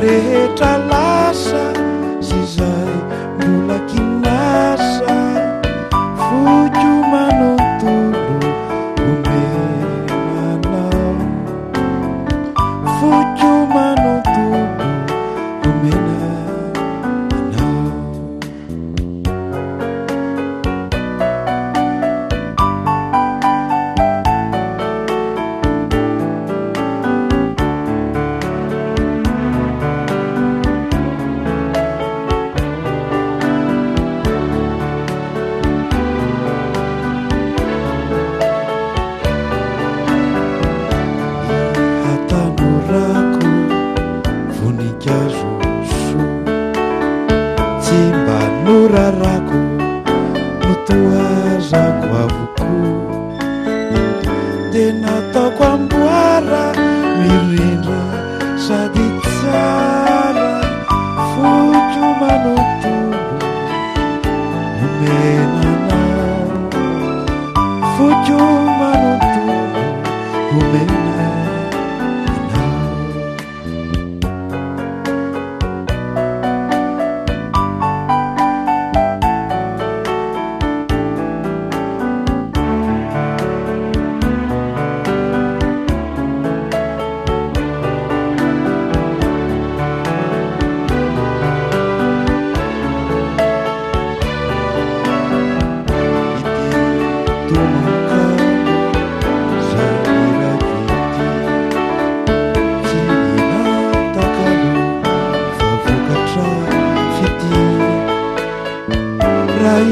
rehetra lasa sy zay mbola kinasa fojo manontolo omenanao fojo manontolo omenanao rarako motoazako avoko de nataoko amboara mirindra sady tsara fojo manontolo omenanao fojo manontolo omenanao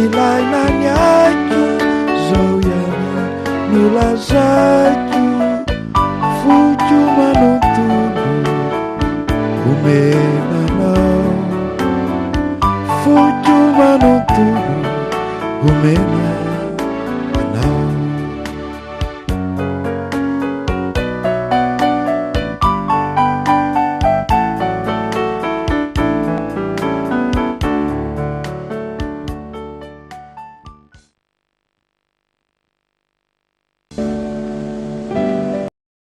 ilaina ny aiko zao ihany no lazao